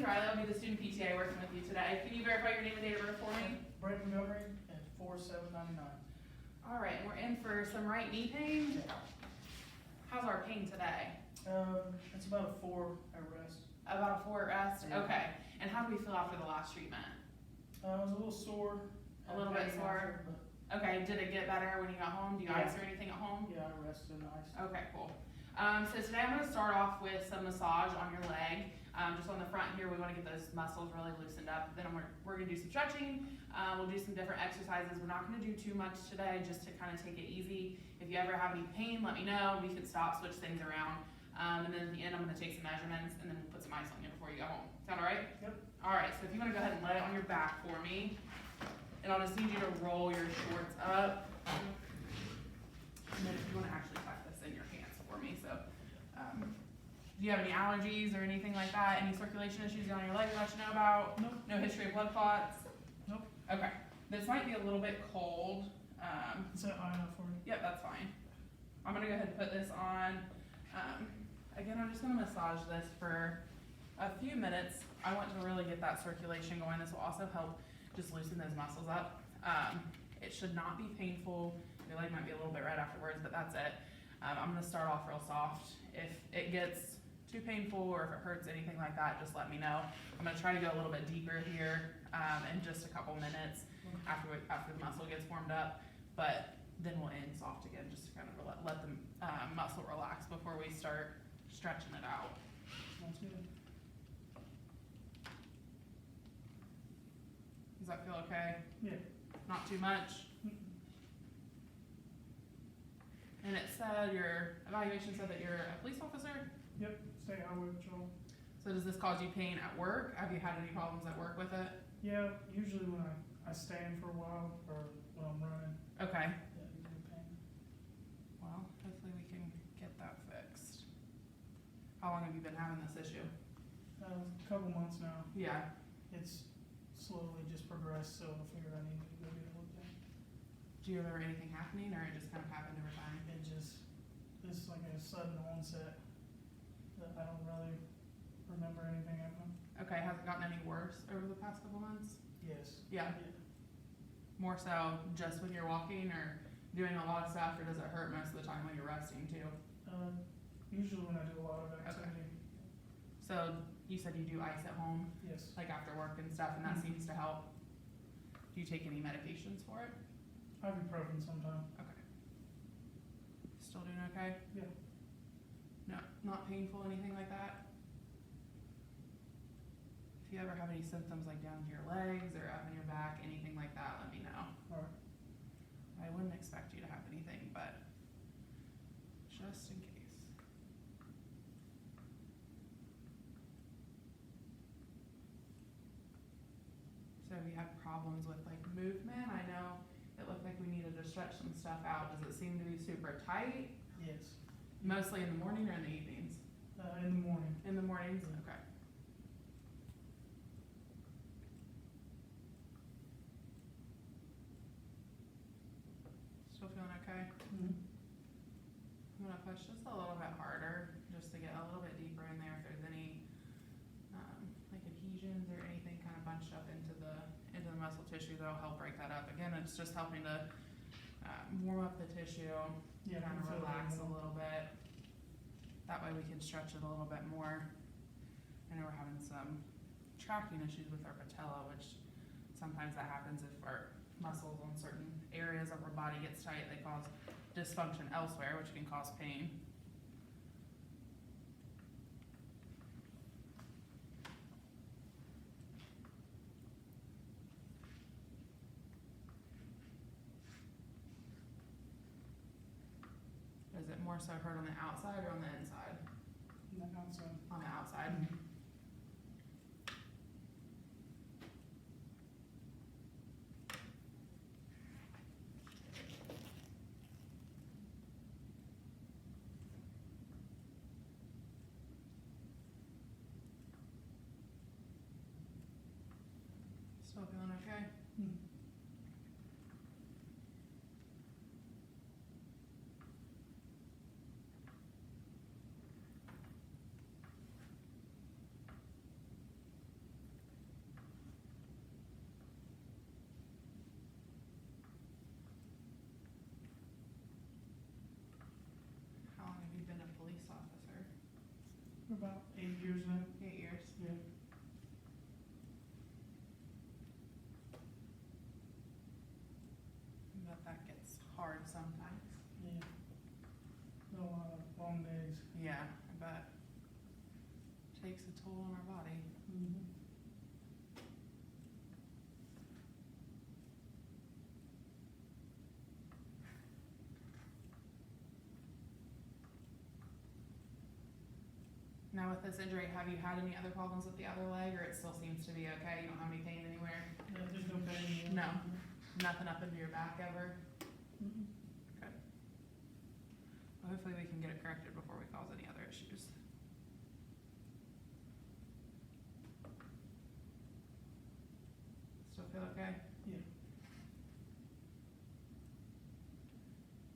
name's Riley. I'll be the student PTA working with you today. Can you verify your name and date of birth for me? Brent Montgomery at 4799. All right, and we're in for some right knee pain. How's our pain today? It's about a 4 at rest. About a 4 at rest? Yeah. Okay. And how do we feel after the last treatment? I was a little sore. A little bit sore? Okay, did it get better when you got home? Do you ice or anything at home? Yeah, I rested in ice. Okay, cool. So today I'm going to start off with some massage on your leg. Just on the front here, we want to get those muscles really loosened up. Then we're going to do some stretching. We'll do some different exercises. We're not going to do too much today, just to kind of take it easy. If you ever have any pain, let me know. We can stop, switch things around. And then at the end, I'm going to take some measurements, and then we'll put some ice on you before you go home. Sound all right? Yep. All right, so if you want to go ahead and lay it on your back for me. And I'll just need you to roll your shorts up. And then if you want to actually tuck this in your pants for me. So, do you have any allergies or anything like that? Any circulation issues on your legs that you know about? Nope. No history of blood clots? Nope. Okay. This might be a little bit cold. Is that high enough for you? Yep, that's fine. I'm going to go ahead and put this on. Again, I'm just going to massage this for a few minutes. I want to really get that circulation going. This will also help just loosen those muscles up. It should not be painful. Your leg might be a little bit red afterwards, but that's it. I'm gonna start off real soft. If it gets too painful or if it hurts, anything like that, just let me know. I'm gonna try to go a little bit deeper here in just a couple minutes after the muscle gets warmed up, but then we'll end soft again just to kind of let the muscle relax before we start stretching it out. Sounds good. Does that feel okay? Yeah. Not too much? And it said, your evaluation said that you're a police officer? Yep. State highway patrol. So does this cause you pain at work? Have you had any problems at work with it? Yeah, usually when I stand for a while or when I'm running. Okay. Yeah, usually pain. Well, hopefully we can get that fixed. How long have you been having this issue? A couple months now. Yeah. It's slowly just progressed, so I figured I needed to go get it looked at. Do you remember anything happening, or it just kind of happened over time? It's like a sudden onset that I don't really remember anything happening. Okay, has it gotten any worse over the past couple months? Yes. Yeah. More so just when you're walking or doing a lot of stuff, or does it hurt most of the time when you're resting too? Usually when I do a lot of activity. So you said you do ice at home, Yes. like after work and stuff, and that Mhm. seems to help. Do you take any medications for it? Ibuprofen sometimes. Okay. Still doing okay? Yeah. No, not painful, anything like that? If you ever have any symptoms like down to your legs or up in your back, anything like that, let me know. Alright. I wouldn't expect you to have anything, but just in case. So if you have problems with like movement, I know it looked like we needed to stretch some stuff out. Does it seem to be super tight? Yes. Mostly in the morning or in the evenings? In the morning. In the mornings? Mhm. Okay. Still feeling okay? Mm-hmm. I'm gonna push just a little bit harder, just to get a little bit deeper in there if there's any like adhesions or anything kind of bunched up into the muscle tissue that'll help break that up. Again, it's just helping to warm up the tissue, Yeah, kind I of feel relax that a more. little bit. That way we can stretch it a little bit more. I know we're having some tracking issues with our patella, which sometimes that happens if our muscles on certain areas of our body gets tight. They cause dysfunction elsewhere, which can cause pain. Is it more so hurt on the outside or on the inside? On the outside. On the outside. Mhm. Still feeling okay? Mhm. For about 8 years now. 8 years. Yeah. But that gets hard sometimes. Yeah. No, long days. Yeah, I bet. Takes a toll on our body. Mm-hmm. Now with this injury, have you had any other problems with the other leg, or it still seems to be okay? You don't have any pain anywhere? There's no pain. No. Nothing up into your back ever? Mm-hmm. Well, hopefully we can get it corrected before we cause any other issues. Still feel okay? Yeah.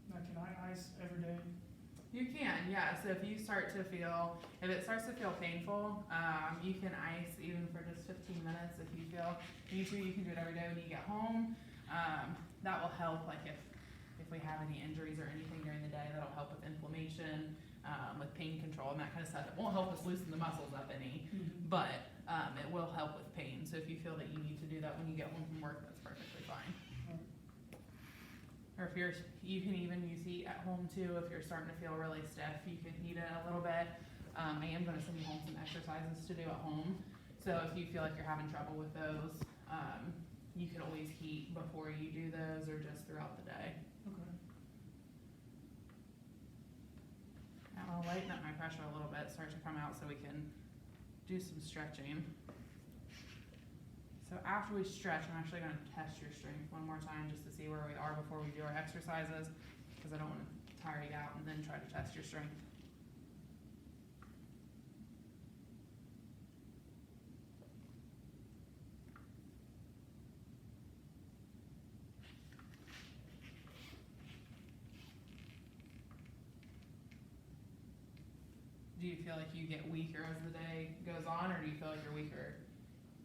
Now, can I ice every day? You can, yeah. So if you start to feel, if it starts to feel painful, you can ice even for just 15 minutes if you feel need to. You can do it every day when you get home. That will help, like if we have any injuries or anything during the day, that'll help with inflammation, with pain control and that kind of stuff. It won't help us loosen the muscles up any, but it will help with pain. So if you feel that you need to do that when you get home from work, that's perfectly fine. Or if you can even use heat at home too. If you're starting to feel really stiff, you can heat it a little bit. I am going to send you home some exercises to do at home. So if you feel like you're having trouble with those, you can always heat before you do those or just throughout the day. Okay. And I'll lighten up my pressure a little bit, start to come out so we can do some stretching. So after we stretch, I'm actually going to test your strength one more time just to see where we are before we do our exercises, because I don't want to tire you out and then try to test your strength. Do you feel like you get weaker as the day goes on, or do you feel like you're weaker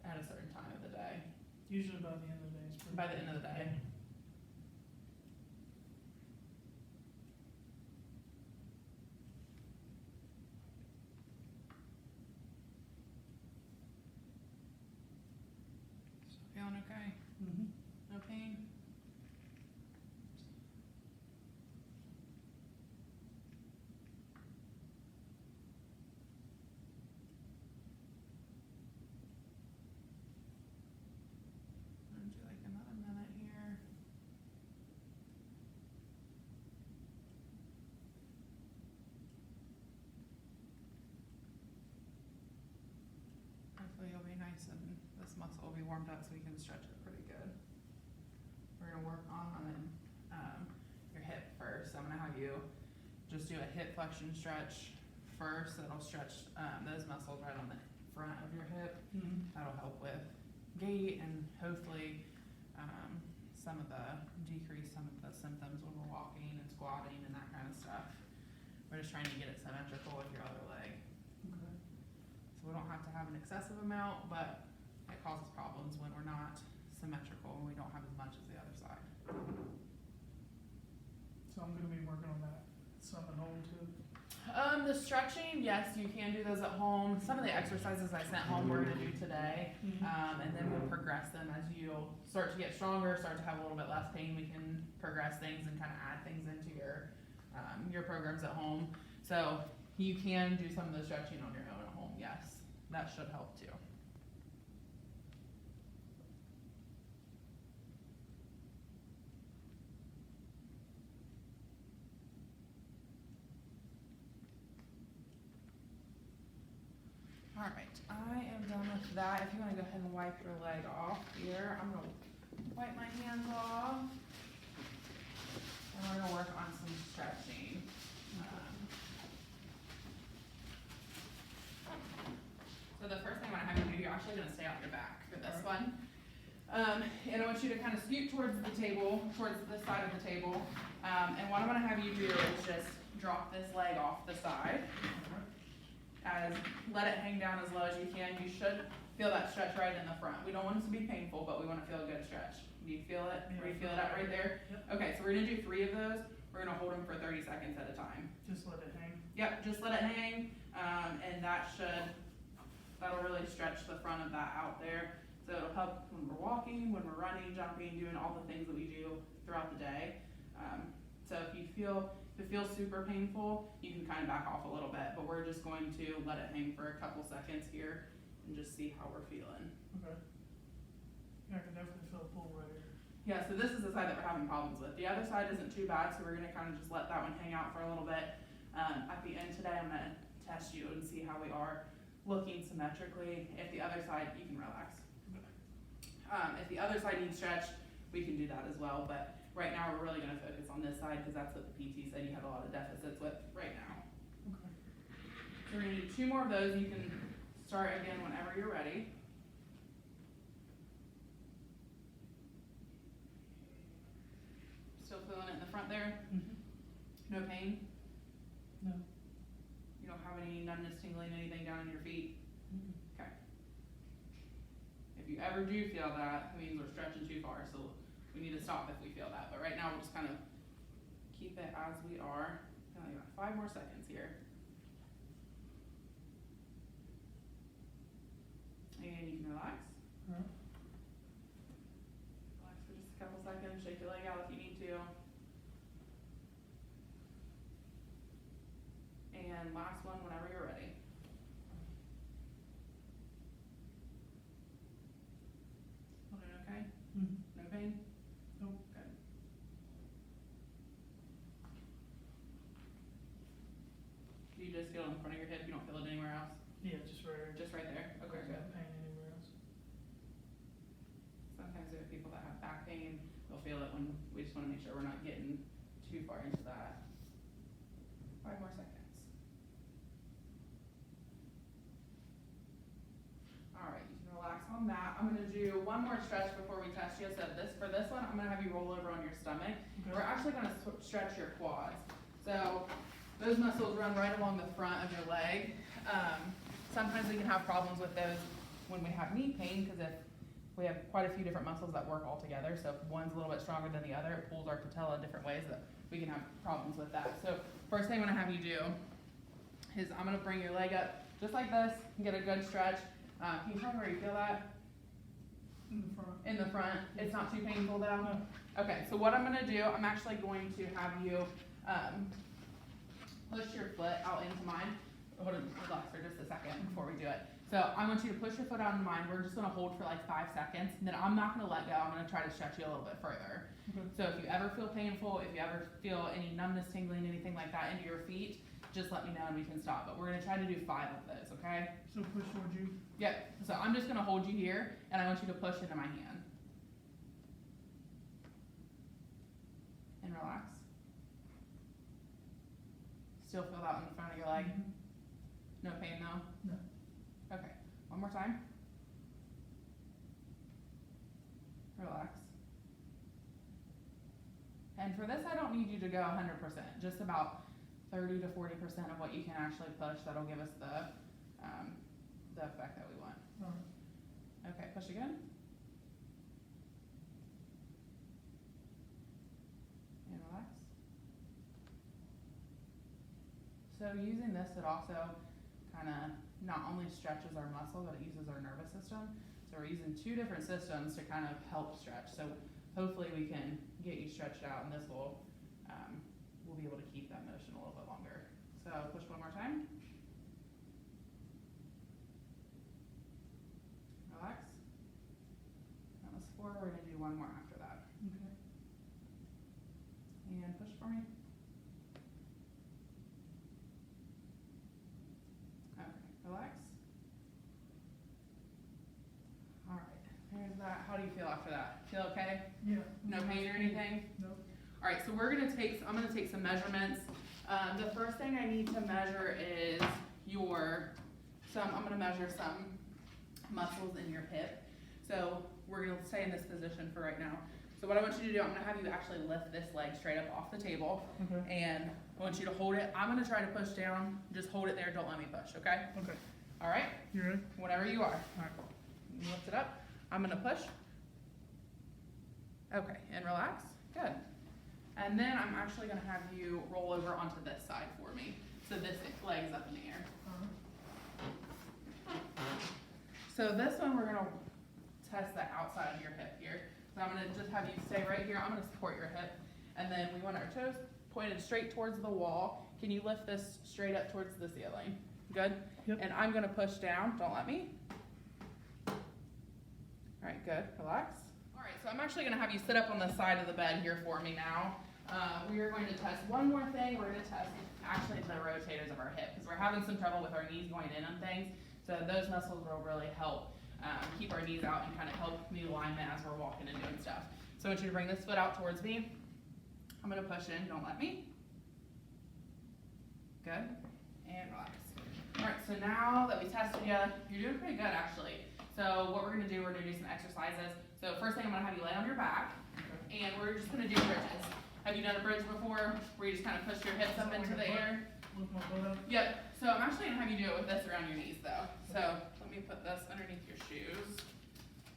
at a certain time of the day? Usually by the end of the day. It's pretty By the end of the day. So feeling okay? Mm-hmm. No pain? I'll do like another minute here. Hopefully you'll be nice and this muscle will be warmed up so we can stretch it pretty good. We're gonna work on your hip first. I'm gonna have you just do a hip flexion stretch first. That'll stretch those muscles right on the front of your hip. Mm-hmm. That'll help with gait and hopefully decrease some of the symptoms when we're walking and squatting and that kind of stuff. We're just trying to get it symmetrical with your other leg. Okay. So we don't have to have an excessive amount, but it causes problems when we're not symmetrical and we don't have as much as the other side. So I'm gonna be working on that some at home too. The stretching, yes, you can do those at home. Some of the exercises I sent home we're gonna do today, and then we'll progress them as you start to get stronger, start to have a little bit less pain. We can progress things and kind of add things into your programs at home. So you can do some of the stretching on your own at home. Yes, that should help too. All right, I am done with that. If you want to go ahead and wipe your leg off here, I'm going to wipe my hands off. And we're going to work on some stretching. So the first thing I want to have you do, you're actually going to stay on your back for this one. And I want you to kind of scoot towards the table, towards the side of the table. And what I'm going to have you do is just drop this leg off the side. Let it hang down as low as you can. You should feel that stretch right in the front. We don't want it to be painful, but we want to feel a good stretch. Do you feel it? Yeah, Where you feel that right there? Yep. Okay, so we're gonna do 3 of those. We're gonna hold them for 30 seconds at a time. Just let it hang. Yep, just let it hang, and that'll really stretch the front of that out there. So it'll help when we're walking, when we're running, jumping, doing all the things that we do throughout the day. So if it feels super painful, you can kind of back off a little bit, but we're just going to let it hang for a couple seconds here and just see how we're feeling. Okay. Yeah, I can definitely feel a pull right here. Yeah, so this is the side that we're having problems with. The other side isn't too bad, so we're gonna kind of just let that one hang out for a little bit. At the end today, I'm gonna test you and see how we are looking symmetrically. If the other side, you can relax. If the other side needs stretched, we can do that as well, but right now we're really gonna focus on this side because that's what the PT said you had a lot of deficits with right now. Okay. So we're gonna do 2 more of those. You can start again whenever you're ready. Still feeling it in the front there? Mm-hmm. No pain? No. You don't have any numbness, tingling, anything down in your feet? Mm-hmm. Okay. If you ever do feel that, it means we're stretching too far, so we need to stop if we feel that. But right now, we'll just kind of keep it as we are. Only got 5 more seconds here. And you can relax. Alright. Relax for just a couple seconds. Shake your leg out if you need to. And last one whenever you're ready. Holding okay? Mm-hmm. No pain? Nope. Good. Do you just feel it in front of your hip? You don't feel it anywhere else? Yeah, just right here. Just right there? Okay, good. No pain anywhere else. Sometimes there are people that have back pain, they'll feel it when we just wanna make sure we're not getting too far into that. 5 more seconds. Alright, you can relax on that. I'm gonna do one more stretch before we test you. So for this one, I'm gonna have you roll over on your stomach. Okay. We're actually gonna stretch your quads. So those muscles run right along the front of your leg. Sometimes we can have problems with those when we have knee pain, because if we have quite a few different muscles that work all together, so if one's a little bit stronger than the other, it pulls our patella in different ways that we can have problems with that. So first thing I'm gonna have you do is I'm gonna bring your leg up just like this and get a good stretch. Can you tell me where you feel that? In the front. In the front. It's not too painful though? No. Okay, so what I'm gonna do, I'm actually going to have you push your foot out into mine. Hold on, relax for just a second before we do it. So I want you to push your foot out into mine. We're just gonna hold for like 5 seconds, and then I'm not gonna let go. I'm gonna try to stretch you a little bit further. Okay. So if you ever feel painful, if you ever feel any numbness, tingling, anything like that into your feet, just let me know and we can stop. But we're gonna try to do 5 of those, okay? So push towards you. Yep, so I'm just gonna hold you here, and I want you to push into my hand. And relax. Still feel that in the front of your leg? Mhm. No pain though? No. Okay, one more time. Relax. And for this, I don't need you to go 100%, just about 30 to 40% of what you can actually push. That'll give us the effect that we want. Alright. Okay, push again. And relax. So using this, it also kind of not only stretches our muscle, but it uses our nervous system. So we're using 2 different systems to kind of help stretch. So hopefully we can get you stretched out, and this will, we'll be able to keep that motion a little bit longer. So push one more time. Relax. That was 4, we're gonna do 1 more after that. Okay. And push for me. Okay, relax. Alright, there's that. How do you feel after that? Feel okay? Yeah. No pain or anything? Nope. Alright, so I'm gonna take some measurements. The first thing I need to measure is I'm gonna measure some muscles in your hip. So we're gonna stay in this position for right now. So what I want you to do, I'm gonna have you actually lift this leg straight up off the table. Okay. And I want you to hold it. I'm gonna try to push down. Just hold it there, don't let me push, okay? Okay. Alright, You ready? whenever you are. Alright. You lift it up. I'm gonna push. Okay, and relax. Good. And then I'm actually gonna have you roll over onto this side for me. So this leg's up in the air. Alright. So this one, we're gonna test the outside of your hip here. So I'm gonna just have you stay right here. I'm gonna support your hip. And then we want our toes pointed straight towards the wall. Can you lift this straight up towards the ceiling? Good? Yep. And I'm gonna push down. Don't let me. All right, good. Relax. All right, so I'm actually gonna have you sit up on the side of the bed here for me now. We are going to test one more thing. We're gonna test actually the rotators of our hip because we're having some trouble with our knees going in on things. So those muscles will really help keep our knees out and kind of help the alignment as we're walking and doing stuff. So I want you to bring this foot out towards me. I'm gonna push in, don't let me. Good, and relax. All right, so now that we tested you, you're doing pretty good actually. So what we're gonna do, we're gonna do some exercises. So first thing, I'm gonna have you lay on your back, and we're just gonna do bridges. Have you done a bridge before, where you just kind of push your hips up into the air? Lift my butt up. Yep, so I'm actually gonna have you do it with this around your knees though. So let me put this underneath your shoes,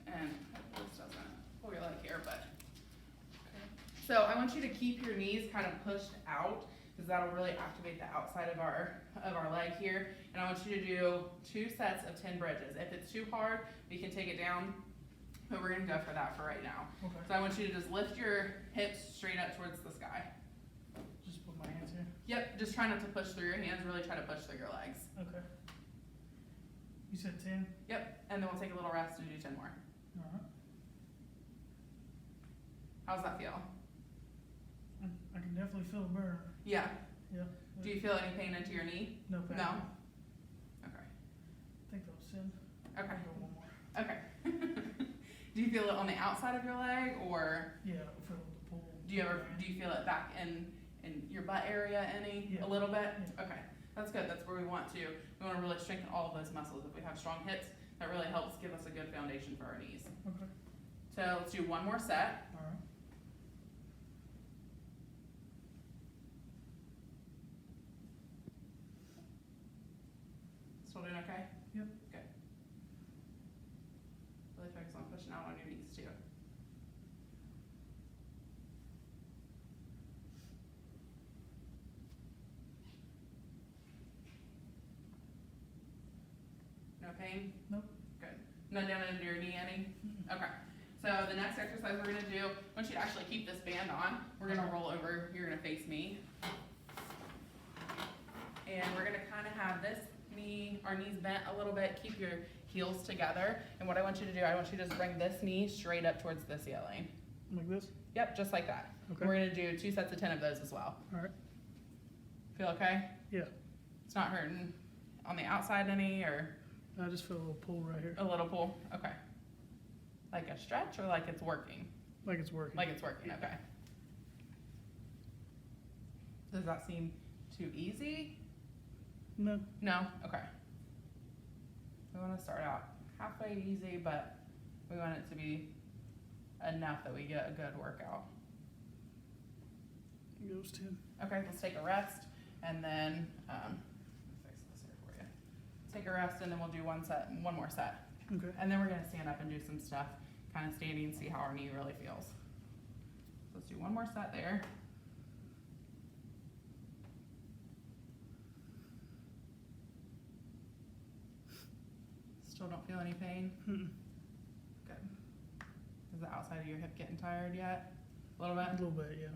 and hopefully this doesn't pull your leg here, but. So I want you to keep your knees kind of pushed out, because that'll really activate the outside of our leg here. And I want you to do 2 sets of 10 bridges. If it's too hard, we can take it down, but we're gonna go for that for right now. Okay. So I want you to just lift your hips straight up towards the sky. Just put my hands here. Yep, just try not to push through your hands, really try to push through your legs. Okay. You said 10? Yep, and then we'll take a little rest and do 10 more. Alright. How's that feel? I can definitely feel a burn. Yeah. Yeah. Do you feel any pain into your knee? No pain. No? Okay. I think that was 10. Okay. I'll go one more. Okay. Do you feel it on the outside of your leg, or Yeah, I feel the pull. do you feel it back in your butt area any? Yeah. A little bit? Yeah. Okay. That's good. That's where we want to. We want to really strengthen all of those muscles. If we have strong hips, that really helps give us a good foundation for our knees. Okay. So let's do one more set. Alright. Still doing okay? Yep. Good. Really focus on pushing out on your knees too. No pain? Nope. Good. None down under your knee any? Okay. So the next exercise we're gonna do, I want you to actually keep this band on. We're gonna roll over, you're gonna face me. And we're gonna kinda have this knee, our knees bent a little bit, keep your heels together. And what I want you to do, I want you to just bring this knee straight up towards the ceiling. Like this? Yep, just like that. Okay. We're gonna do 2 sets of 10 of those as well. Alright. Feel okay? Yeah. It's not hurting on the outside any, or I just feel a little pull right here. a little pull? Okay. Like a stretch, or like it's working? Like it's working. Like it's working, okay. Does that seem too easy? No. No? Okay. We want to start out halfway easy, but we want it to be enough that we get a good workout. It goes 10. Okay, let's take a rest, and then fix this here for you. Take a rest, and then we'll do one more set. Okay. And then we're gonna stand up and do some stuff, kind of standing and see how our knee really feels. So let's do one more set there. Still don't feel any pain? Mm-mm. Good. Is the outside of your hip getting tired yet? A little bit? A little bit, yeah.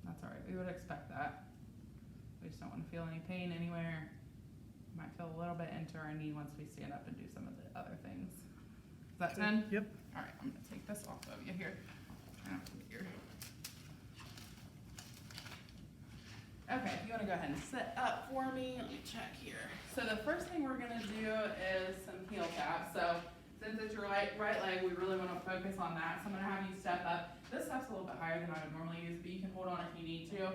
That's all right, we would expect that. We just don't want to feel any pain anywhere. Might feel a little bit into our knee once we stand up and do some of the other things. Is that 10? Yep. All right, I'm gonna take this off of you here. Try not to get your- Okay, if you wanna go ahead and sit up for me, let me check here. So the first thing we're gonna do is some heel taps. So since it's your right leg, we really wanna focus on that. So I'm gonna have you step up. This stuff's a little bit higher than I would normally use, but you can hold on if you need to.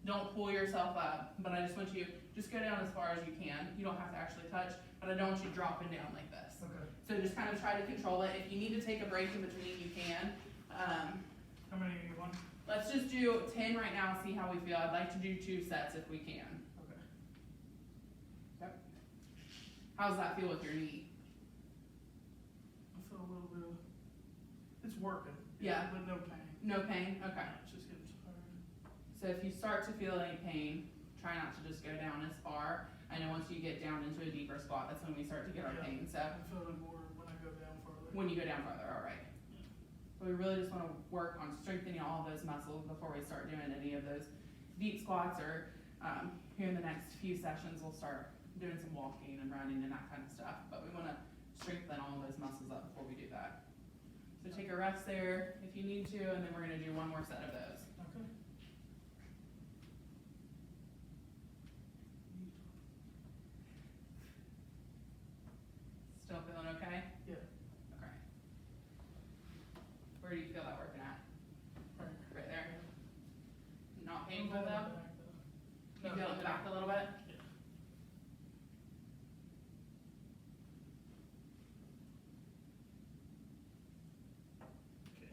Don't pull yourself up, but I just want you, just go down as far as you can. You don't have to actually touch, but I don't want you dropping down like this. Okay. So just kind of try to control it. If you need to take a break in between, you can. How many do you want? Let's just do 10 right now, see how we feel. I'd like to do 2 sets if we can. Okay. Yep. How's that feel with your knee? I feel a little bit of, it's working. Yeah. But no pain. No pain? Okay. It's just getting tired. So if you start to feel any pain, try not to just go down as far. I know once you get down into a deeper squat, that's when we start to get our Yeah. pain, so. I feel it more when I go down farther. When you go down farther, alright. So we really just wanna work on strengthening all of those muscles before we start doing any of those deep squats, or, here in the next few sessions, we'll start doing some walking and running and that kind of stuff, but we wanna strengthen all of those muscles up before we do that. So take a rest there if you need to, and then we're gonna do one more set of those. Okay. Still feeling okay? Yeah. Okay. Where do you feel that working at? Right. Right there? Not I'm painful going though? back, though. You feel it in the back a little bit? Yeah. Okay.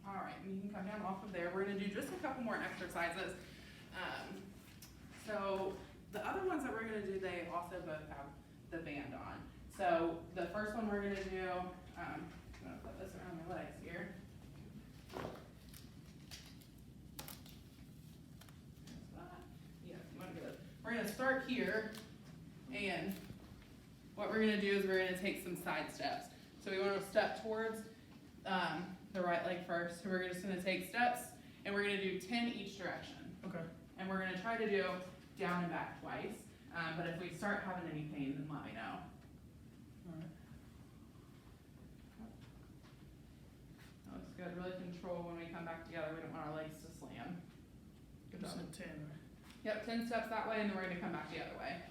Alright, and you can come down off of there. We're gonna do just a couple more exercises. So the other ones that we're gonna do, they also both have the band on. So the first one we're gonna do, I'm gonna put this around my legs here. Yeah, you wanna go. We're gonna start here, and what we're gonna do is we're gonna take some side steps. So we wanna step towards the right leg first. So we're just gonna take steps, and we're gonna do 10 each direction. Okay. And we're gonna try to do down and back twice. But if we start having any pain, then let me know. Alright. That looks good. Really control when we come back together. We don't want our legs to slam. Good You job. said 10, right? Yep, 10 steps that way, and then we're gonna come back the other way.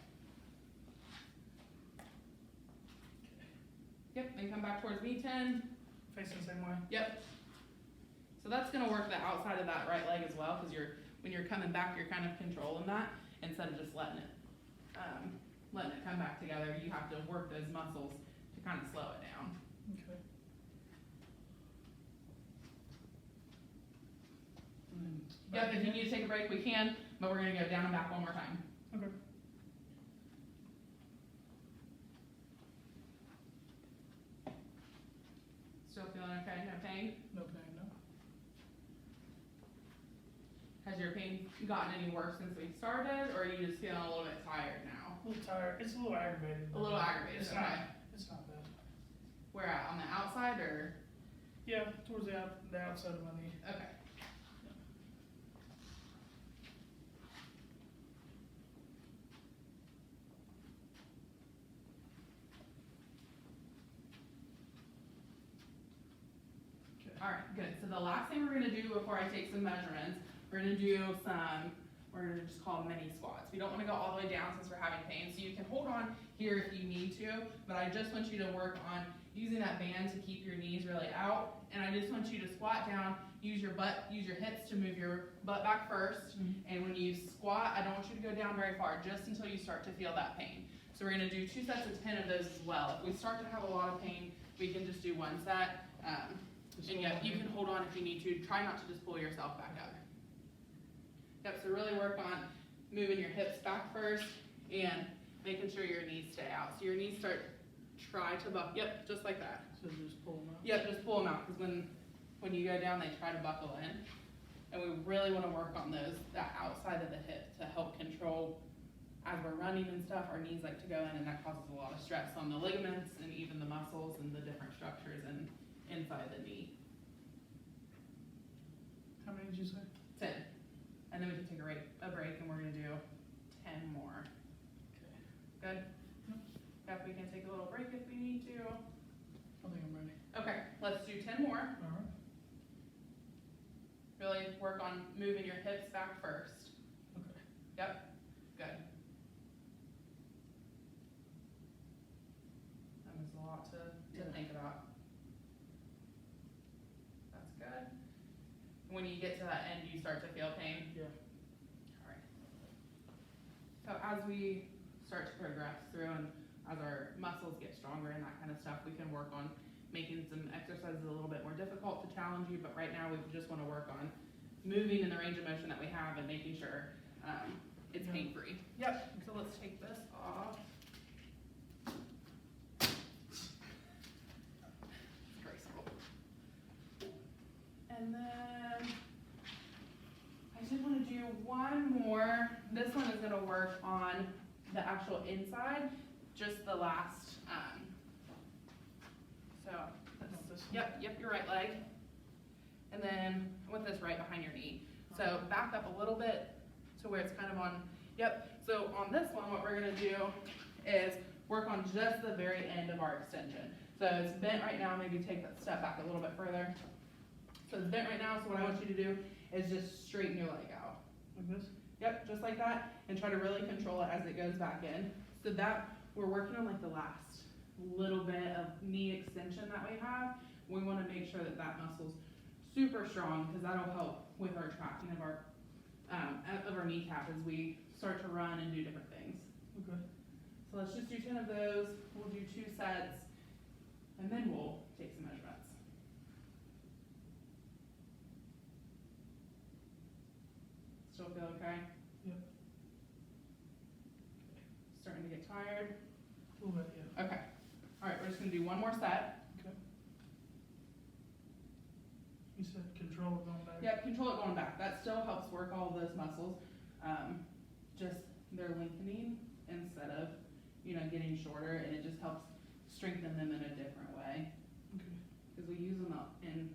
Yep, then come back towards me, 10. Facing the same way? Yep. So that's gonna work the outside of that right leg as well, because when you're coming back, you're kind of controlling that instead of just letting it come back together. You have to work those muscles to kind of slow it down. Okay. Yep, if you need to take a break, we can, but we're gonna go down and back one more time. Okay. Still feeling okay? No pain? No pain, no? Has your pain gotten any worse since we started, or are you just feeling a little bit tired now? A little tired. It's a little aggravated. A little aggravated, It's okay. It's not bad. Where at? On the outside, or? Yeah, towards the outside of my knee. Okay. Alright, good. So the last thing we're gonna do before I take some measurements, we're gonna just call them mini squats. We don't wanna go all the way down since we're having pain, so you can hold on here if you need to, but I just want you to work on using that band to keep your knees really out, and I just want you to squat down, use your hips to move your butt back first, and when you squat, I don't want you to go down very far, just until you start to feel that pain. So we're gonna do 2 sets of 10 of those as well. If we start to have a lot of pain, we can just do 1 set. And yeah, you can hold on if you need to. Try not to just pull yourself back up. Yep, so really work on moving your hips back first and making sure your knees stay out. So your knees try to buckle. Yep, just like that. So just pull them out? Yep, just pull them out, because when you go down, they try to buckle in. And we really want to work on that outside of the hip to help control, as we're running and stuff, our knees like to go in, and that causes a lot of stress on the ligaments and even the muscles and the different structures inside the knee. How many did you say? 10. And then we can take a break, and we're gonna do 10 more. Okay. Good? Yep. Yep, we can take a little break if we need to. I think I'm ready. Okay, let's do 10 more. Alright. Really work on moving your hips back first. Okay. Yep, good. That was a lot to Yeah. think about. That's good. When you get to that end, you start to feel pain. Yeah. Alright. So as we start to progress through and as our muscles get stronger and that kind of stuff, we can work on making some exercises a little bit more difficult to challenge you, but right now we just want to work on moving in the range of motion that we have and making sure it's Yeah. pain-free. Yep, so let's take this off. Graceful. And then I did want to do one more. This one is gonna work on the actual inside, just the last, so, yep, your right leg. And then I want this right behind your knee. So back up a little bit to where it's kind of on, so on this one, what we're gonna do is work on just the very end of our extension. So it's bent right now, maybe take that step back a little bit further. So it's bent right now, so what I want you to do is just straighten your leg out. Like this? Yep, just like that, and try to really control it as it goes back in. So that, we're working on like the last little bit of knee extension that we have. We wanna make sure that that muscle's super strong, because that'll help with our tracking of our kneecap as we start to run and do different things. Okay. So let's just do 10 of those, we'll do 2 sets, and then we'll take some measurements. Still feel okay? Yep. Starting to get tired? A little bit, yeah. Okay. Alright, we're just gonna do 1 more set. Okay. You said control it going back? Yep, control it going back. That still helps work all of those muscles. Just they're lengthening instead of, getting shorter, and it just helps strengthen them in a different way. Okay. Because we use them out in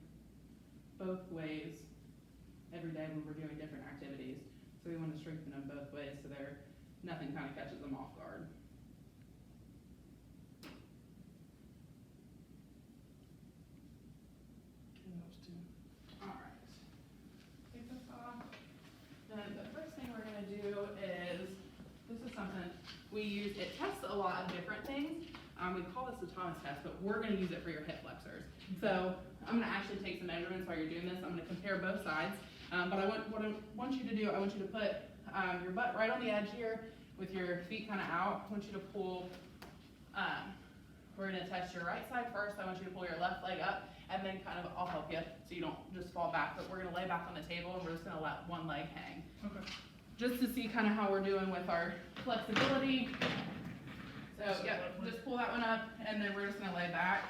both ways every day when we're doing different activities. So we want to strengthen them both ways so nothing kind of catches them off guard. Okay, that was 2. Alright. Take this off. Then the first thing we're going to do is, this is something we use, it tests a lot of different things. We call this the Thomas test, but we're going to use it for your hip flexors. So I'm going to actually take some measurements while you're doing this. I'm going to compare both sides. But what I want you to do, I want you to put your butt right on the edge here with your feet kind of out. I want you to pull, we're going to test your right side first. I want you to pull your left leg up, and then I'll help you so you don't just fall back. But we're going to lay back on the table, and we're just going to let one leg hang. Okay. Just to see kind of how we're doing with our flexibility. So, yep, just pull that one up, and then we're just going to lay back.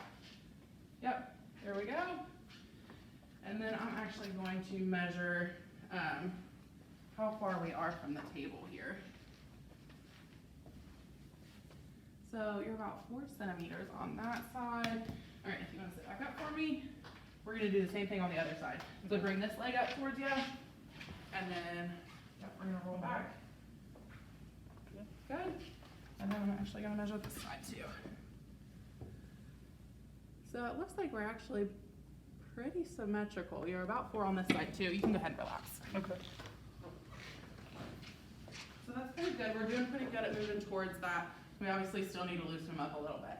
Yep, there we go. And then I'm actually going to measure how far we are from the table here. So you're about 4 centimeters on that side. All right, if you want to sit back up for me, we're going to do the same thing on the other side. So bring this leg up towards you, and then we're going to roll back. Good. And then I'm actually going to measure this side too. So it looks like we're actually pretty symmetrical. You're about 4 on this side too. You can go ahead and relax. Okay. So that's pretty good. We're doing pretty good at moving towards that. We obviously still need to loosen them up a little bit.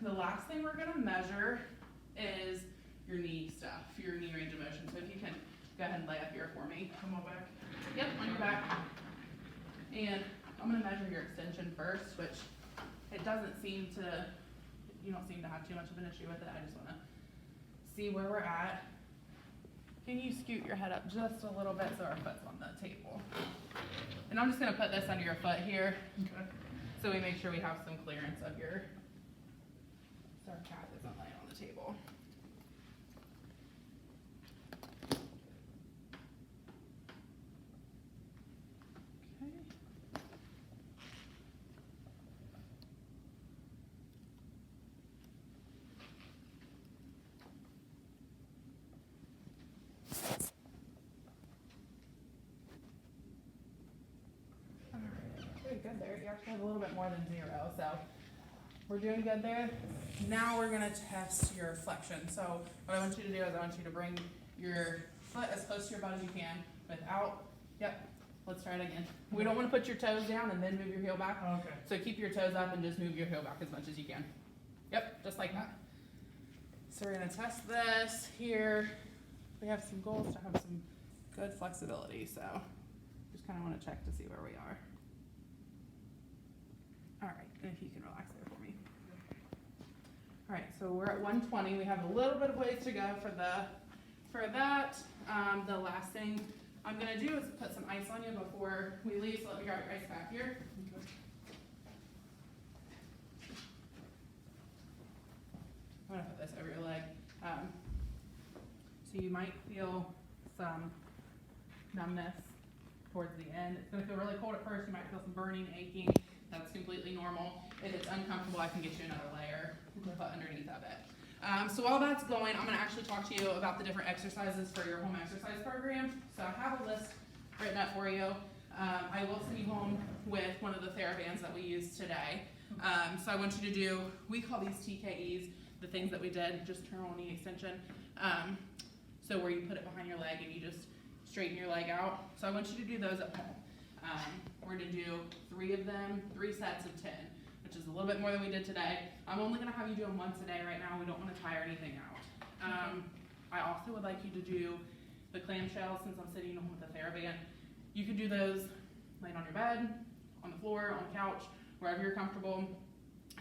The last thing we're going to measure is your knee stuff, your knee range of motion. So if you can go ahead and lay up here for me. Come on back. Yep, on your back. And I'm going to measure your extension first, which it doesn't seem to, you don't seem to have too much of an issue with it. I just want to see where we're at. Can you scoot your head up just a little bit so our foot's on the table? And I'm just going to put this under your foot here. Okay. So we make sure we have some clearance of so our calf isn't laying on the table. Okay. All right, pretty good there. You actually have a little bit more than 0, so we're doing good there. Now we're gonna test your flexion. So what I want you to do is I want you to bring your foot as close to your butt as you can without, let's try it again. We don't wanna put your toes down and then move your heel back. Okay. So keep your toes up and just move your heel back as much as you can. Yep, just like that. So we're gonna test this here. We have some goals to have some good flexibility, so just kinda wanna check to see where we are. All right, and if you can relax there for me. All right, so we're at 120. We have a little bit of ways to go for that. The last thing I'm gonna do is put some ice on you before we leave, so let me grab your ice pack here. Okay. I'm gonna put this over your leg. So you might feel some numbness towards the end. It's gonna feel really cold at first, you might feel some burning, aching, that's completely normal. If it's uncomfortable, I can get you another layer to put underneath of it. So while that's going, I'm gonna actually talk to you about the different exercises for your home exercise program. So I have a list written up for you. I will send you home with one of the TheraBands that we used today. So I want you to do, we call these TKEs, the things that we did, just turn on knee extension. So where you put it behind your leg and you just straighten your leg out. So I want you to do those at home. We're gonna do 3 of them, 3 sets of 10, which is a little bit more than we did today. I'm only gonna have you do them once a day right now. We don't wanna tire anything out. I also would like you to do the clamshells since I'm sitting home with a TheraBand. You can do those laying on your bed, on the floor, on the couch, wherever you're comfortable.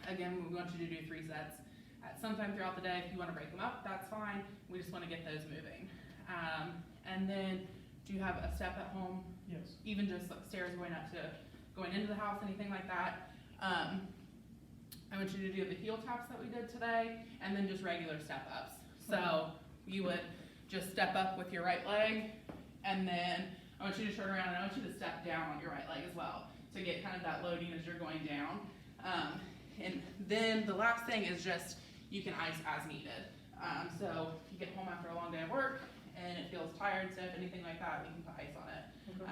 Again, we want you to do 3 sets at some time throughout the day. If you wanna break them up, that's fine. We just wanna get those moving. And then, do you have a step at home? Yes. Even just like stairs going into the house, anything like that. I want you to do the heel taps that we did today, and then just regular step ups. So you would just step up with your right leg, and then I want you to turn around and I want you to step down on your right leg as well to get kind of that loading as you're going down. And then the last thing is just you can ice as needed. So if you get home after a long day of work and it feels tired, stiff, anything like that, we can put ice on it. Okay.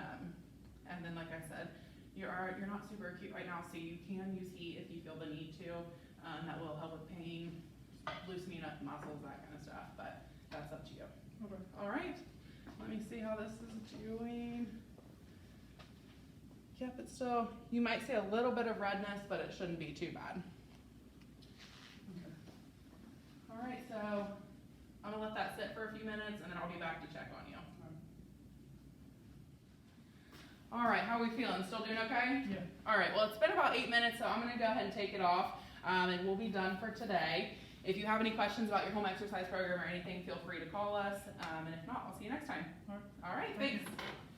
And then, like I said, you're not super acute right now, so you can use heat if you feel the need to. That will help with pain, loosening up muscles, that kind of stuff, but that's up to you. Okay. All right, let me see how this is doing. Yep, it's still, you might see a little bit of redness, but it shouldn't be too bad. Okay. All right, so I'm gonna let that sit for a few minutes and then I'll be back to check on you. All right, how are we feeling? Still doing okay? Yeah. All right, well, it's been about 8 minutes, so I'm gonna go ahead and take it off, and we'll be done for today. If you have any questions about your home exercise program or anything, feel free to call us, and if not, I'll see you next time. All right. All right, Thank thanks. you.